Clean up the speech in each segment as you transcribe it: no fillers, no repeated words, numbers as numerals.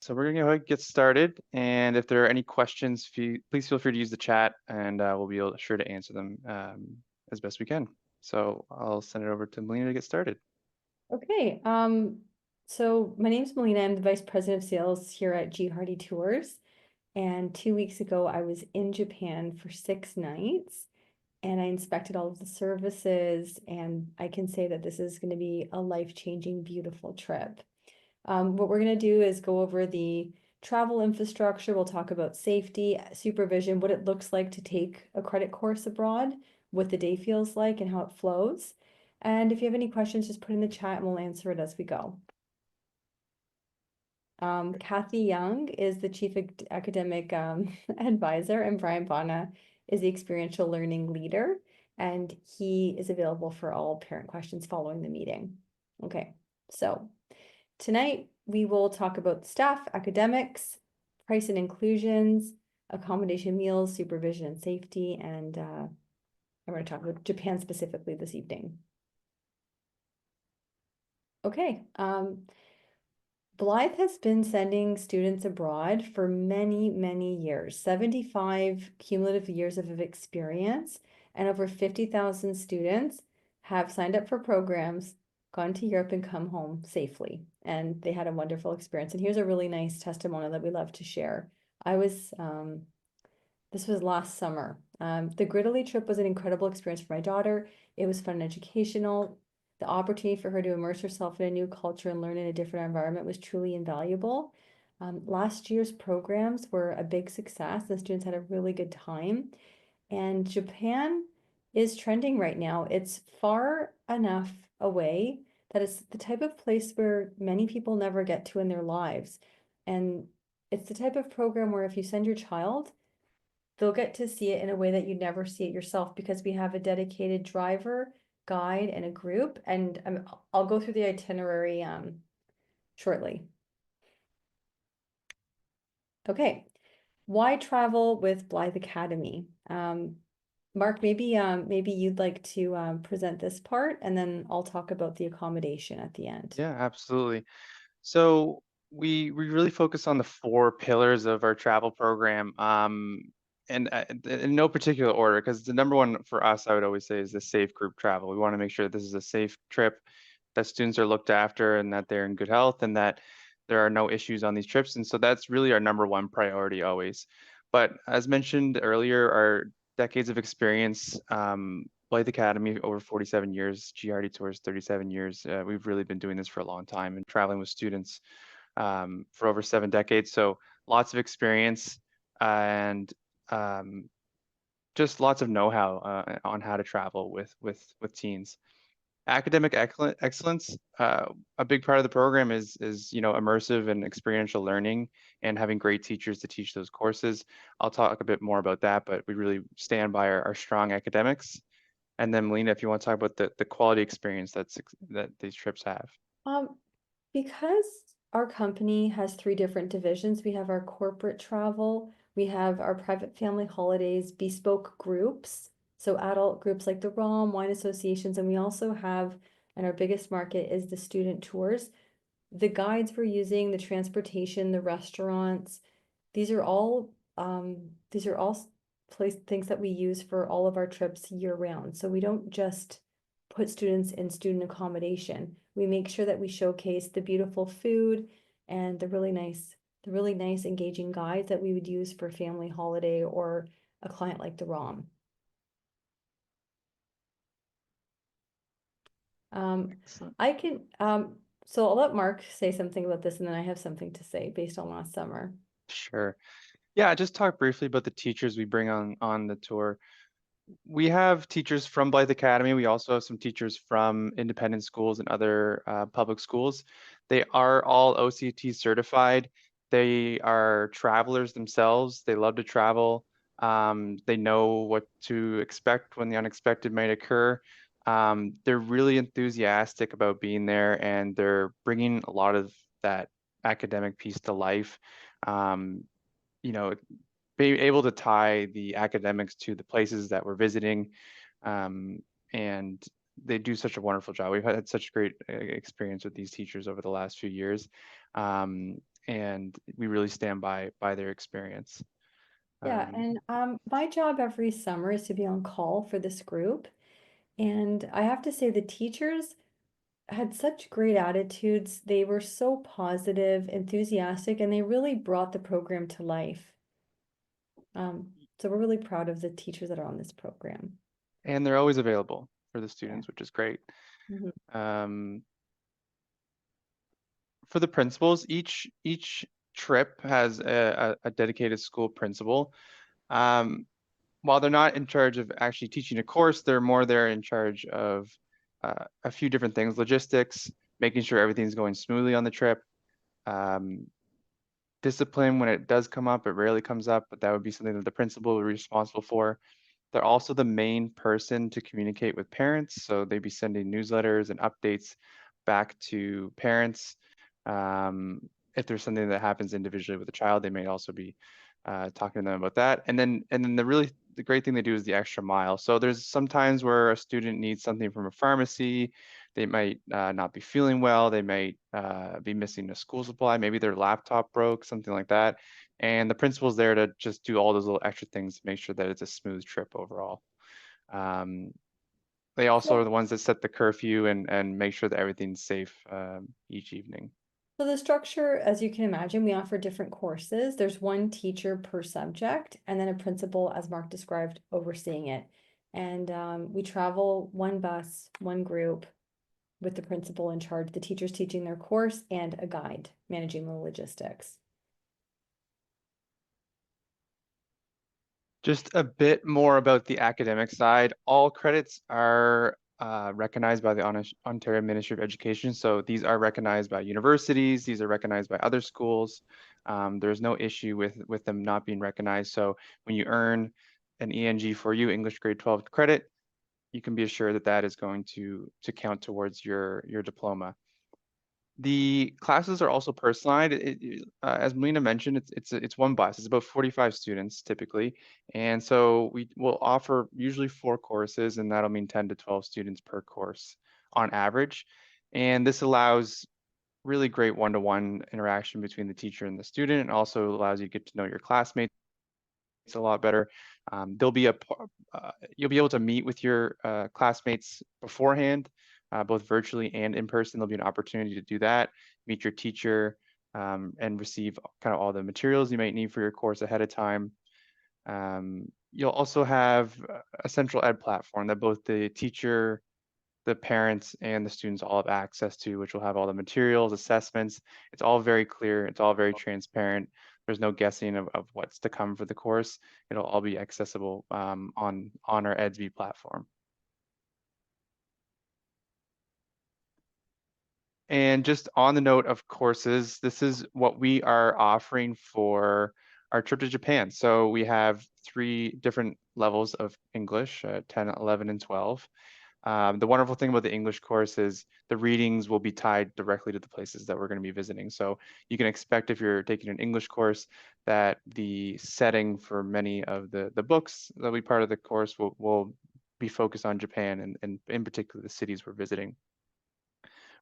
So we're gonna go ahead and get started. And if there are any questions, please feel free to use the chat, and we'll be sure to answer them as best we can. So I'll send it over to Melina to get started. Okay, so my name's Melina. I'm the Vice President of Sales here at G Hardy Tours. And 2 weeks ago, I was in Japan for 6 nights and I inspected all of the services. And I can say that this is going to be a life-changing, beautiful trip. What we're going to do is go over the travel infrastructure. We'll talk about safety, supervision, what it looks like to take a credit course abroad, what the day feels like, and how it flows. And if you have any questions, just put in the chat and we'll answer it as we go. Kathy Young is the Chief Academic Advisor, and Brian Bana is the Experiential Learning Leader, and he is available for all parent questions following the meeting. Okay, so tonight we will talk about staff, academics, price and inclusions, accommodation meals, supervision and safety, and I'm going to talk about Japan specifically this evening. Okay, Blyth has been sending students abroad for many, many years, 75 cumulative years of experience, and over 50,000 students have signed up for programs, gone to Europe, and come home safely. And they had a wonderful experience. And here's a really nice testimonial that we love to share. This was last summer. The Gridley trip was an incredible experience for my daughter. It was fun and educational. The opportunity for her to immerse herself in a new culture and learn in a different environment was truly invaluable. Last year's programs were a big success. The students had a really good time. And Japan is trending right now. It's far enough away that it's the type of place where many people never get to in their lives. And it's the type of program where if you send your child, they'll get to see it in a way that you'd never see it yourself because we have a dedicated driver, guide, and a group. And I'll go through the itinerary shortly. Okay, why travel with Blyth Academy? Mark, maybe you'd like to present this part, and then I'll talk about the accommodation at the end. Yeah, absolutely. So we really focus on the four pillars of our travel program, and in no particular order, because the number one for us, I would always say, is the safe group travel. We want to make sure this is a safe trip, that students are looked after, and that they're in good health, and that there are no issues on these trips. And so that's really our number one priority always. But as mentioned earlier, our decades of experience, Blythe Academy over 47 years, GRD Tours 37 years. We've really been doing this for a long time and traveling with students for over 7 decades. So lots of experience and just lots of know-how on how to travel with teens. Academic excellence, a big part of the program is immersive and experiential learning and having great teachers to teach those courses. I'll talk a bit more about that, but we really stand by our strong academics. And then Melina, if you want to talk about the quality experience that these trips have. Um, because our company has three different divisions, we have our corporate travel, we have our private family holidays, bespoke groups, so adult groups like the ROM, wine associations, and we also have, and our biggest market is the student tours. The guides we're using, the transportation, the restaurants, these are all place things that we use for all of our trips year round. So we don't just put students in student accommodation. We make sure that we showcase the beautiful food and the really nice engaging guides that we would use for family holiday or a client like the ROM. Excellent. I can so I'll let Mark say something about this and then I have something to say based on last summer. Sure. Yeah, just talk briefly about the teachers we bring on the tour. We have teachers from Blythe Academy. We also have some teachers from independent schools and other public schools. They are all OCT certified. They are travelers themselves. They love to travel. They know what to expect when the unexpected might occur. They're really enthusiastic about being there, and they're bringing a lot of that academic piece to life. Um, you know, be able to tie the academics to the places that we're visiting. Um, and they do such a wonderful job. We've had such great experience with these teachers over the last few years. Um, and we really stand by their experience. Yeah, Um, and my job every summer is to be on call for this group. And I have to say the teachers had such great attitudes. They were so positive, enthusiastic, and they really brought the program to life. So we're really proud of the teachers that are on this program. and they're always available for the Yeah. students, which is great. Mhm. Um, for the principals, each trip has a dedicated school principal. Um, while they're not in charge of actually teaching a course, they're more there in charge of a few different things: logistics, making sure everything's going smoothly on the trip, um, discipline when it does come up. It rarely comes up, but that would be something that the principal would be responsible for. They're also the main person to communicate with parents, so they'd be sending newsletters and updates back to parents. Um, if there's something that happens individually with a child, they may also be talking to them about that. And then the great thing they do is the extra mile. So there's some times where a student needs something from a pharmacy. They might not be feeling well. They might be missing a school supply. Maybe their laptop broke, something like that. And the principal's there to just do all those little extra things to make sure that it's a smooth trip overall. Um, they also So, are the ones that set the curfew and make sure that everything's safe each evening. so the structure, as you can imagine, we offer different courses. There's one teacher per subject, and then a principal, as Mark described, overseeing it. And we travel one bus, one group, with the principal in charge, the teachers teaching their course, and a guide managing the logistics. Just a bit more about the academic side. All credits are recognized by the Ontario Ministry of Education. So these are recognized by universities. These are recognized by other schools. There's no issue with them not being recognized. So when you earn an ENG for you, English grade 12 credit, you can be assured that that is going to count towards your diploma. The classes are also personalized. As Melina mentioned, it's one bus. It's about 45 students typically, and so we will offer usually 4 courses, and that'll mean 10 to 12 students per course on average. And this allows really great one-to-one interaction between the teacher and the student, and also allows you to get to know your classmates a lot better. There'll be you'll be able to meet with your classmates beforehand, both virtually and in person. There'll be an opportunity to do that, meet your teacher, and receive kind of all the materials you might need for your course ahead of time. You'll also have a central ed platform that both the teacher, the parents, and the students all have access to, which will have all the materials, assessments. It's all very clear. It's all very transparent. There's no guessing of what's to come for the course. It'll all be accessible on our EDSB platform. And just on the note of courses, this is what we are offering for our trip to Japan. So we have 3 different levels of English, 10, 11, and 12. The wonderful thing about the English course is the readings will be tied directly to the places that we're going to be visiting. So you can expect if you're taking an English course that the setting for many of the books that will be part of the course will be focused on Japan and in particular the cities we're visiting.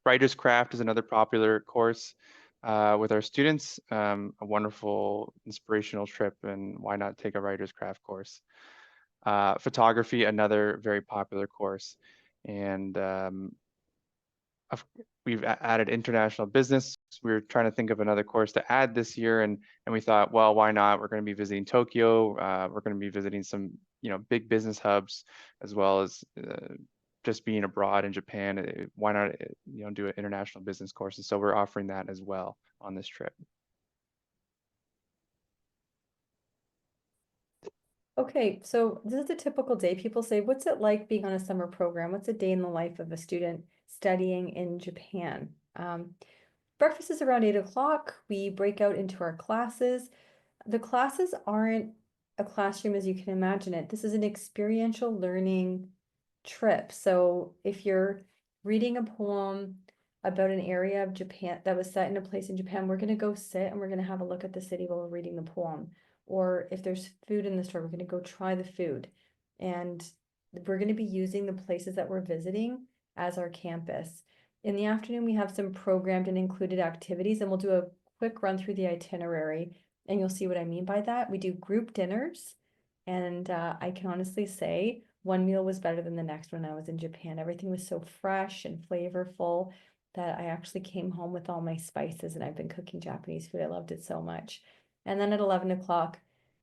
Writer's Craft is another popular course with our students. A wonderful inspirational trip, and why not take a Writer's Craft course? Photography, another very popular course. And of- we've added international business. We were trying to think of another course to add this year, and we thought, well, why not? We're going to be visiting Tokyo. We're going to be visiting some, big business hubs, as well as just being abroad in Japan. Why not, do an international business course? And so we're offering that as well on this trip. Okay, so this is a typical day. People say, what's it like being on a summer program? What's a day in the life of a student studying in Japan? Breakfast is around 8 o'clock. We break out into our classes. The classes aren't a classroom as you can imagine it. This is an experiential learning trip. So if you're reading a poem about an area of Japan that was set in a place in Japan, we're going to go sit and we're going to have a look at the city while we're reading the poem. Or if there's food in the store, we're going to go try the food. And we're going to be using the places that we're visiting as our campus. In the afternoon, we have some programmed and included activities, and we'll do a quick run through the itinerary and you'll see what I mean by that. We do group dinners, and I can honestly say one meal was better than the next when I was in Japan. Everything was so fresh and flavorful that I actually came home with all my spices, and I've been cooking Japanese food. I loved it so much. And then at 11 o'clock,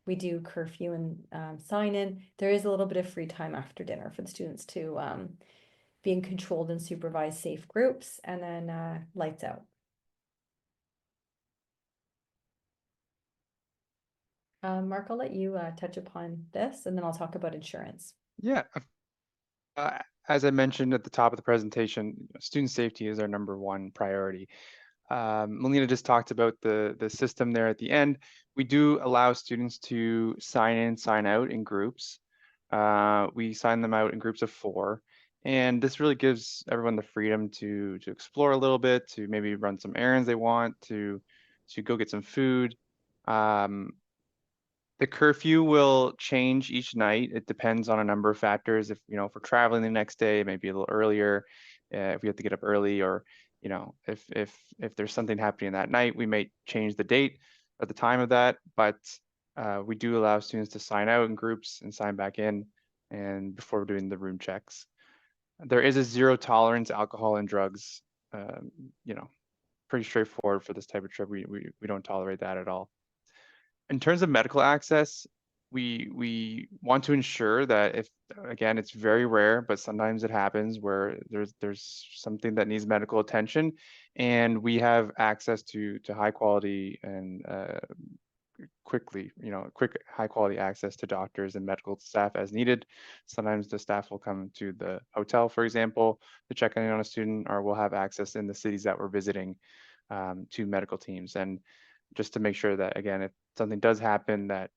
we do curfew and sign in. There is a little bit of free time after dinner for the students to be in controlled and supervised safe groups, and then lights out. Mark, I'll let you touch upon this, and then I'll talk about insurance. Yeah. As I mentioned at the top of the presentation, student safety is our number one priority. Melina just talked about the system there at the end. We do allow students to sign in, sign out in groups. We sign them out in groups of 4, and this really gives everyone the freedom to explore a little bit, to maybe run some errands they want, to go get some food. The curfew will change each night. It depends on a number of factors. If we're traveling the next day, maybe a little earlier. If we have to get up early, or if there's something happening that night, we may change the date at the time of that. But we do allow students to sign out in groups and sign back in, and before doing the room checks. There is a zero tolerance alcohol and drugs. Um, Pretty straightforward for this type of trip. We don't tolerate that at all. In terms of medical access, we want to ensure that, if again, it's very rare, but sometimes it happens where there's something that needs medical attention, and we have access to high quality and quick high quality access to doctors and medical staff as needed. Sometimes the staff will come to the hotel, for example, to check in on a student, or we'll have access in the cities that we're visiting to medical teams. And just to make sure that, again, if something does happen, that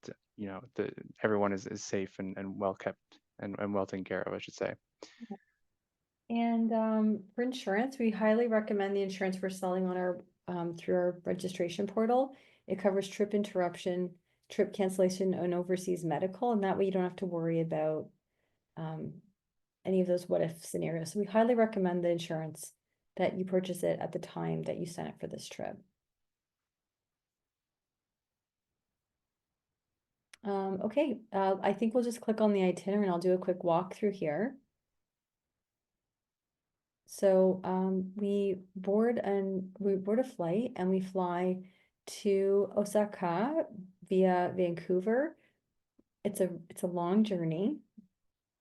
everyone is safe and well kept and well taken care of, I should say. And for insurance, we highly recommend the insurance we're selling on our through our registration portal. It covers trip interruption, trip cancellation, and overseas medical, and that way you don't have to worry about any of those what if scenarios. So we highly recommend the insurance that you purchase it at the time that you sign up for this trip. Okay, I think we'll just click on the itinerary and I'll do a quick walkthrough here. So we board a flight and we fly to Osaka via Vancouver. It's a long journey,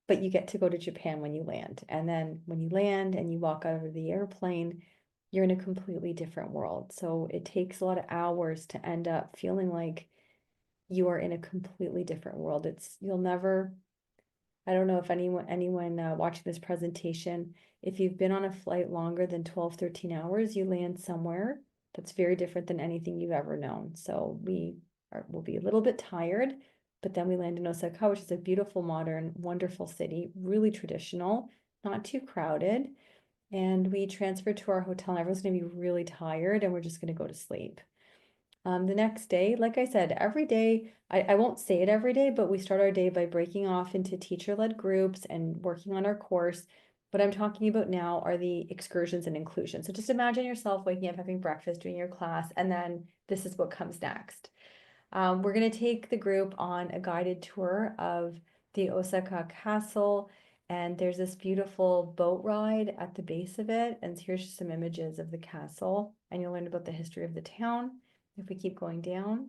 but you get to go to Japan when you land. And then when you land and you walk out of the airplane, you're in a completely different world. So it takes a lot of hours to end up feeling like you are in a completely different world. You'll never, I don't know if anyone watching this presentation, if you've been on a flight longer than 12, 13 hours, you land somewhere that's very different than anything you've ever known. So we'll be a little bit tired, but then we land in Osaka, which is a beautiful, modern, wonderful city, really traditional, not too crowded. And we transfer to our hotel, and everyone's gonna be really tired, and we're just gonna go to sleep. The next day, like I said, every day, I won't say it every day, but we start our day by breaking off into teacher-led groups and working on our course. What I'm talking about now are the excursions and inclusion. So just imagine yourself waking up, having breakfast, doing your class, and then this is what comes next. We're going to take the group on a guided tour of the Osaka Castle, and there's this beautiful boat ride at the base of it. And here's just some images of the castle, and you'll learn about the history of the town. If we keep going down,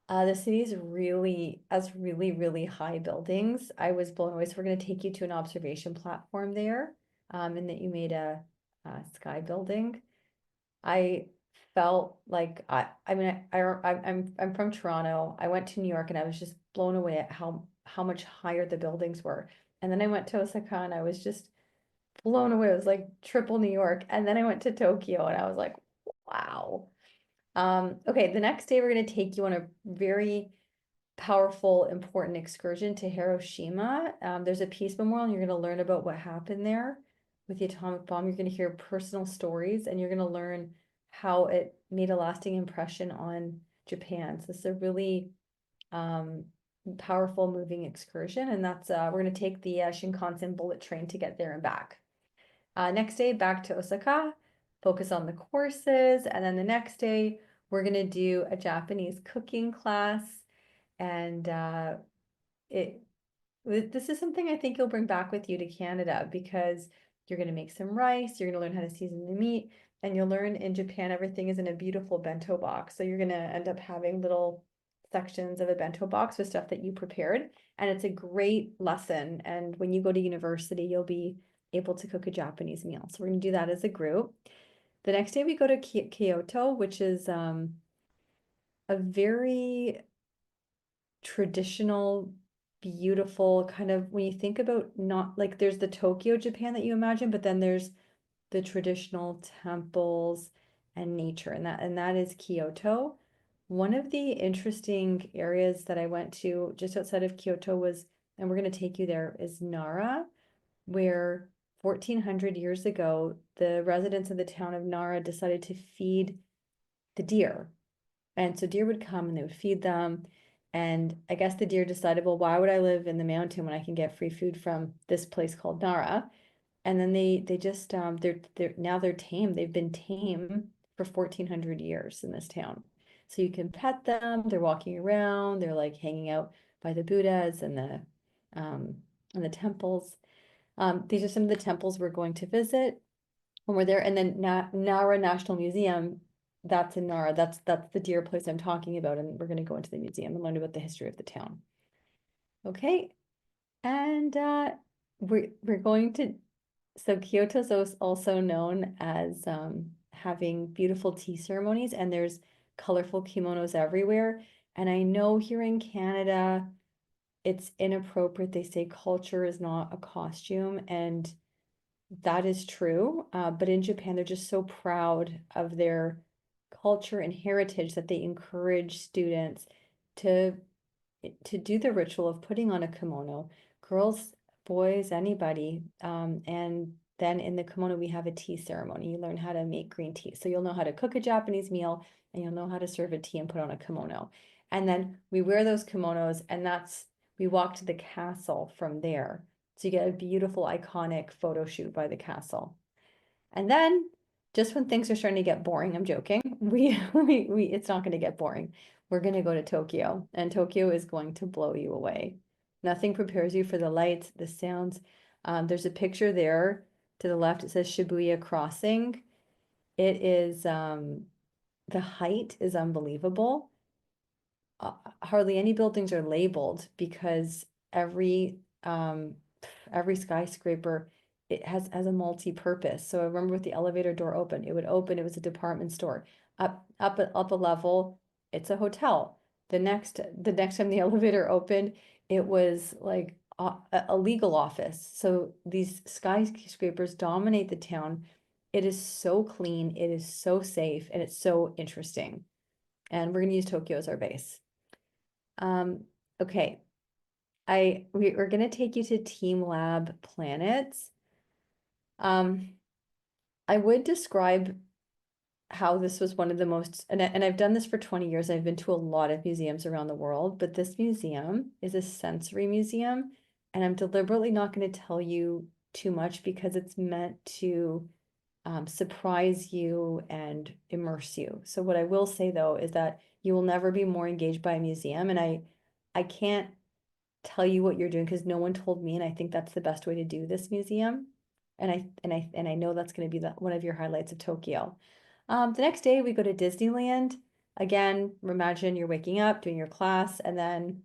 the city is really high buildings. I was blown away. So we're going to take you to an observation platform there, and that you made a sky building. I felt like I'm from Toronto. I went to New York and I was just blown away at how much higher the buildings were. And then I went to Osaka and I was just blown away. It was like triple New York. And then I went to Tokyo and I was like, wow. Okay, the next day we're going to take you on a very powerful, important excursion to Hiroshima. There's a peace memorial, and you're going to learn about what happened there with the atomic bomb. You're going to hear personal stories, and you're going to learn how it made a lasting impression on Japan. So this is a really powerful, moving excursion, and that's we're going to take the Shinkansen bullet train to get there and back. Next day, back to Osaka. focus on the courses. And then the next day, we're gonna do a Japanese cooking class. And this is something I think you'll bring back with you to Canada, because you're gonna make some rice, you're gonna learn how to season the meat, and you'll learn in Japan, everything is in a beautiful bento box. So you're gonna end up having little sections of a bento box with stuff that you prepared. And it's a great lesson. And when you go to university, you'll be able to cook a Japanese meal. So we're gonna do that as a group. The next day we go to Kyoto, which is a very traditional, beautiful kind of, when you think about, not like there's the Tokyo Japan that you imagine, but then there's the traditional temples and nature, and that is Kyoto. One of the interesting areas that I went to just outside of Kyoto was, and we're going to take you there, is Nara, where 1400 years ago, the residents of the town of Nara decided to feed the deer. And so deer would come and they would feed them. And I guess the deer decided, well, why would I live in the mountain when I can get free food from this place called Nara? And then they just they're tame. They've been tame for 1400 years in this town. So you can pet them. They're walking around. They're like hanging out by the Buddhas um and the temples. These are some of the temples we're going to visit when we're there. And then Nara National Museum, that's in Nara. That's the deer place I'm talking about. And we're going to go into the museum and learn about the history of the town. Okay. And we're going to, so Kyoto's also known as having beautiful tea ceremonies, and there's colorful kimonos everywhere. And I know here in Canada, it's inappropriate. They say culture is not a costume, and that is true. But in Japan, they're just so proud of their culture and heritage that they encourage students to do the ritual of putting on a kimono, girls, boys, anybody. And then in the kimono, we have a tea ceremony. You learn how to make green tea. So you'll know how to cook a Japanese meal, and you'll know how to serve a tea and put on a kimono. And then we wear those kimonos, and we walk to the castle from there. So you get a beautiful, iconic photo shoot by the castle. And then just when things are starting to get boring, I'm joking, it's not going to get boring. We're going to go to Tokyo, and Tokyo is going to blow you away. Nothing prepares you for the lights, the sounds. There's a picture there to the left. It says Shibuya Crossing. It is, the height is unbelievable. Hardly any buildings are labeled, because every skyscraper, it has a multi-purpose. So I remember with the elevator door open, it would open, it was a department store. Up a level, it's a hotel. The next time the elevator opened, it was like a legal office. So these skyscrapers dominate the town. It is so clean, it is so safe, and it's so interesting. And we're going to use Tokyo as our base. Okay. We're going to take you to Team Lab Planets. I would describe how this was one of the most, and I've done this for 20 years. I've been to a lot of museums around the world, but this museum is a sensory museum, and I'm deliberately not going to tell you too much, because it's meant to surprise you and immerse you. So what I will say though is that you will never be more engaged by a museum, and I can't tell you what you're doing because no one told me, and I think that's the best way to do this museum. And I know that's going to be one of your highlights of Tokyo. The next day we go to Disneyland. Again, imagine you're waking up, doing your class, and then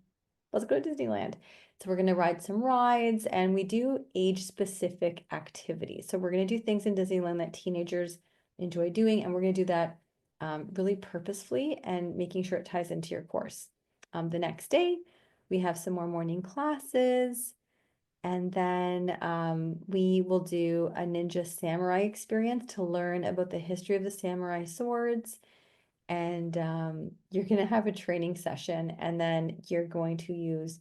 let's go to Disneyland. So we're going to ride some rides, and we do age-specific activities. So we're going to do things in Disneyland that teenagers enjoy doing, and we're going to do that really purposefully and making sure it ties into your course. The next day, we have some more morning classes, and then we will do a ninja samurai experience to learn about the history of the samurai swords. And you're going to have a training session, and then you're going to use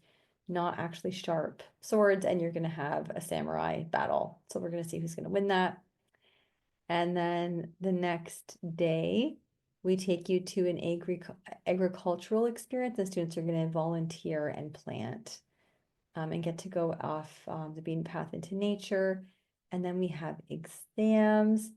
not actually sharp swords, and you're going to have a samurai battle. So we're going to see who's going to win that. And then the next day, we take you to an agricultural experience. The students are going to volunteer and plant and get to go off the beaten path into nature. And then we have exams.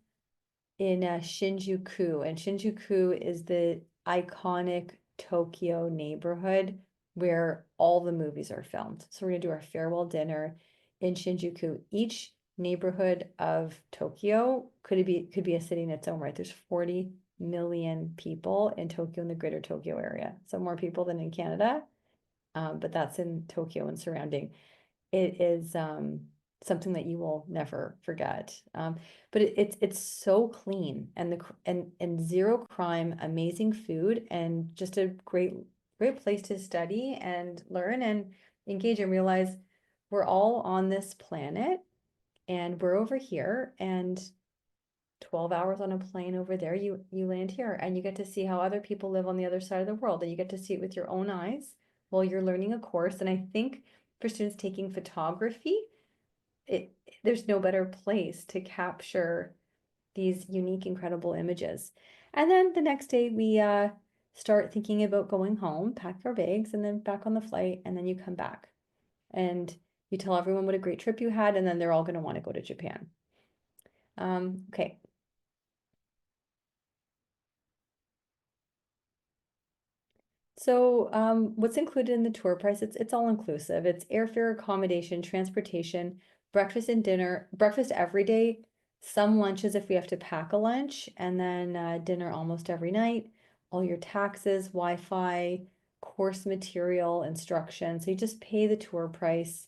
in Shinjuku, and Shinjuku is the iconic Tokyo neighborhood where all the movies are filmed. So we're gonna do our farewell dinner in Shinjuku. Each neighborhood of Tokyo could be a city in its own right. There's 40 million people in Tokyo, in the greater Tokyo area. So more people than in Canada, but that's in Tokyo and surrounding. It is something that you will never forget. But it's so clean, and and zero crime, amazing food, and just a great place to study and learn and engage and realize we're all on this planet, and we're over here, and 12 hours on a plane over there, you land here, and you get to see how other people live on the other side of the world, and you get to see it with your own eyes while you're learning a course. And I think for students taking photography, it there's no better place to capture these unique, incredible images. And then the next day we start thinking about going home, pack our bags, and then back on the flight, and then you come back and you tell everyone what a great trip you had, and then they're all going to want to go to Japan. Okay. So, what's included in the tour price? It's all inclusive. It's airfare, accommodation, transportation, breakfast and dinner, breakfast every day, some lunches if we have to pack a lunch, and then dinner almost every night. All your taxes, Wi-Fi, course material, instruction. So you just pay the tour price,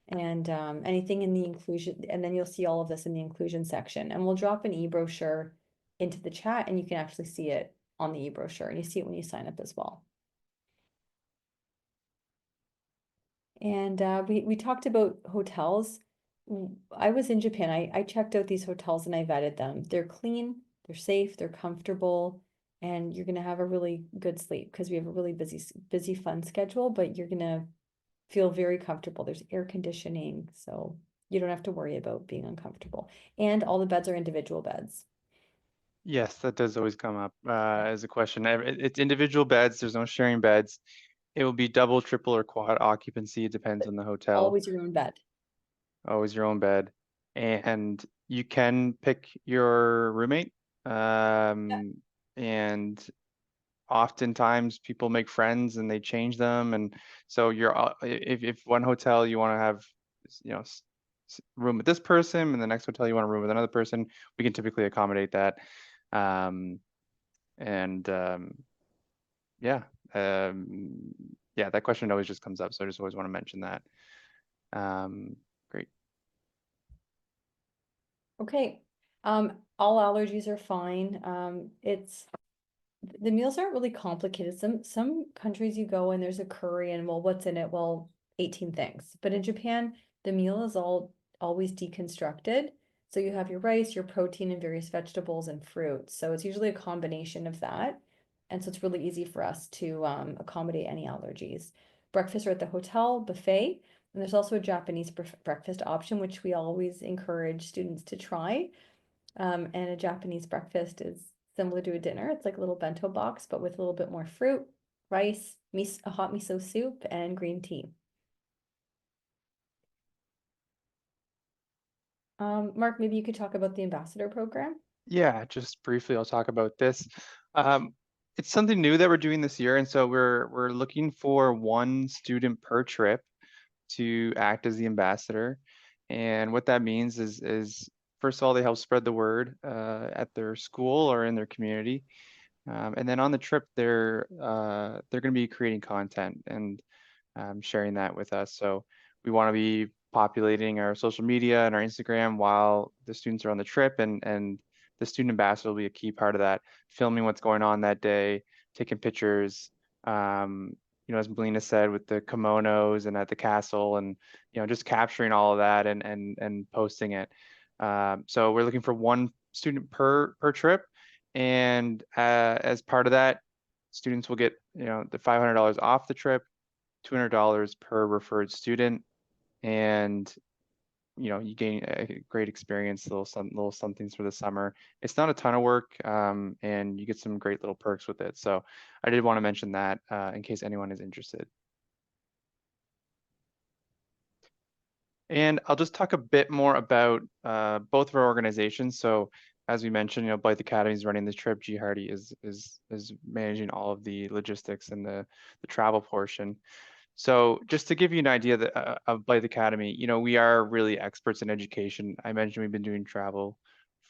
and anything in the inclusion, and then you'll see all of this in the inclusion section. And we'll drop an e-brochure into the chat, and you can actually see it on the e-brochure, and you see it when you sign up as well. And we talked about hotels. I was in Japan. I checked out these hotels and I vetted them. They're clean, they're safe, they're comfortable, and you're gonna have a really good sleep because we have a really busy fun schedule, but you're gonna feel very comfortable. There's air conditioning, so you don't have to worry about being uncomfortable. And all the beds are individual beds. Yes, that does always come up Yeah. as a question. It's individual beds. There's no sharing beds. It will be double, triple, or quad occupancy. It depends But on the hotel. always your own bed. Always your own bed. And you can pick your roommate. Yeah. And oftentimes people make friends and they change them. And so if one hotel you want to have, room with this person, and the next hotel you want to room with another person, we can typically accommodate that. Um, and yeah, yeah, that question always just comes up. So I just always want to mention that. Great. Okay. All allergies are fine. The meals aren't really complicated. Some countries you go and there's a curry and well, what's in it? Well, 18 things. But in Japan, the meal is always deconstructed. So you have your rice, your protein, and various vegetables and fruits. So it's usually a combination of that. And so it's really easy for us to accommodate any allergies. Breakfast are at the hotel buffet. And there's also a Japanese breakfast option, which we always encourage students to try. And a Japanese breakfast is similar to a dinner. It's like a little bento box, but with a little bit more fruit, rice, a hot miso soup, and green tea. Mark, maybe you could talk about the ambassador program. Yeah, just briefly, I'll talk about this. Um, it's something new that we're doing this year, and so we're looking for one student per trip to act as the ambassador. And what that means is first of all, they help spread the word at their school or in their community. And then on the trip, they're going to be creating content and sharing that with us. So we want to be populating our social media and our Instagram while the students are on the trip, and the student ambassador will be a key part of that, filming what's going on that day, taking pictures. Um, as Melina said, with the kimonos and at the castle, and just capturing all of that and posting it. So we're looking for one student per trip, and as part of that, students will get the $500 off the trip, $200 per referred student, and you gain a great experience, little somethings for the summer. It's not a ton of work, and you get some great little perks with it. So I did want to mention that in case anyone is interested. And I'll just talk a bit more about both of our organizations. So as we mentioned, Blythe Academy is running the trip. G Hardy is managing all of the logistics and the travel portion. So just to give you an idea of Blythe Academy, we are really experts in education. I mentioned we've been doing travel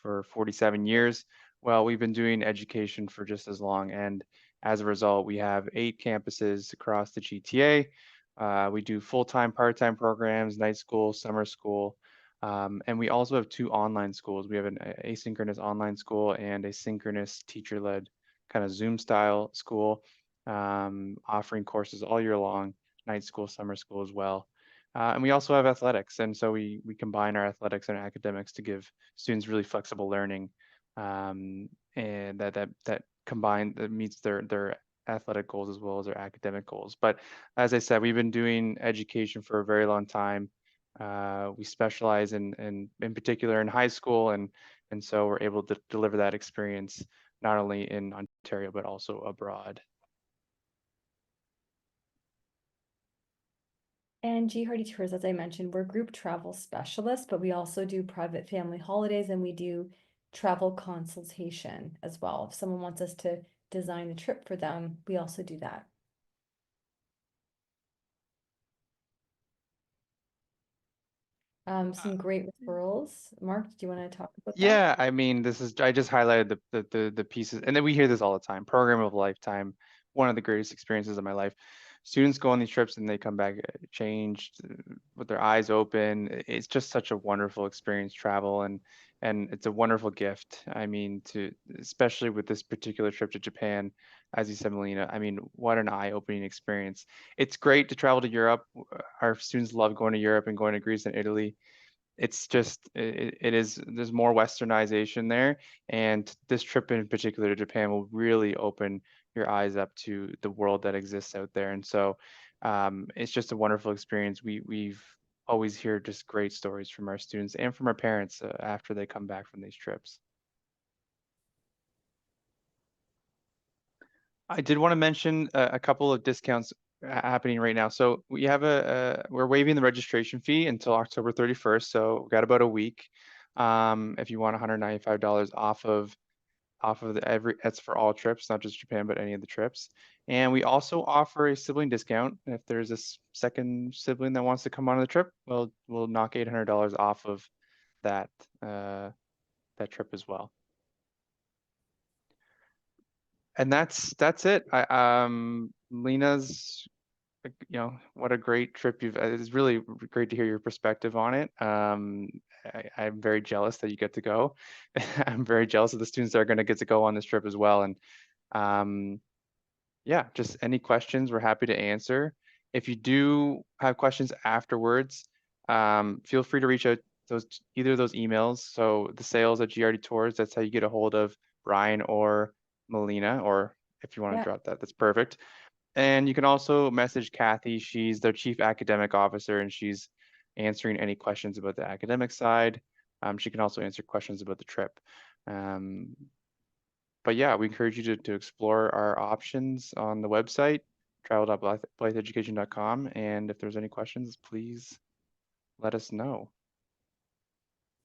for 47 years. Well, we've been doing education for just as long. And as a result, we have 8 campuses across the GTA. We do full-time, part-time programs, night school, summer school. And we also have 2 online schools. We have an asynchronous online school and a synchronous teacher-led kind of Zoom style school, offering courses all year long, night school, summer school as well. And we also have athletics. And so we combine our athletics and academics to give students really flexible learning, and that combined that meets their athletic goals as well as their academic goals. But as I said, we've been doing education for a very long time. We specialize in particular in high school, and so we're able to deliver that experience not only in Ontario but also abroad. And G Hardy Tours, as I mentioned, we're group travel specialists, but we also do private family holidays and we do travel consultation as well. If someone wants us to design a trip for them, we also do that. Some great referrals. Mark, do you want to talk about that? Yeah, I mean, I just highlighted the pieces, and then we hear this all the time. Program of a lifetime, one of the greatest experiences of my life. Students go on these trips and they come back changed, with their eyes open. It's just such a wonderful experience, travel, and it's a wonderful gift. I mean, especially with this particular trip to Japan, as you said, Melina. I mean, what an eye-opening experience. It's great to travel to Europe. Our students love going to Europe and going to Greece and Italy. It's just it is there's more westernization there, and this trip in particular to Japan will really open your eyes up to the world that exists out there. And so it's just a wonderful experience. We've always hear just great stories from our students and from our parents after they come back from these trips. I did want to mention a couple of discounts happening right now. So we have we're waiving the registration fee until October 31st. So we've got about a week. If you want $195 off of that's for all trips, not just Japan, but any of the trips. And we also offer a sibling discount. If there's a second sibling that wants to come on the trip, we'll knock $800 off of that that trip as well. And that's it. Lena's, what a great trip it's really great to hear your perspective on it. I'm very jealous that you get to go. I'm very jealous of the students that are going to get to go on this trip as well. And yeah, just any questions, we're happy to answer. If you do have questions afterwards, feel free to reach out either of those emails. So the sales at GRD Tours, that's how you get a hold of Brian or Melina, or if you want to drop that, that's perfect. And you can also message Kathy. She's their chief academic officer, and she's answering any questions about the academic side. She can also answer questions about the trip. But yeah, we encourage you to explore our options on the website, travel.blytheeducation.com. And if there's any questions, please let us know.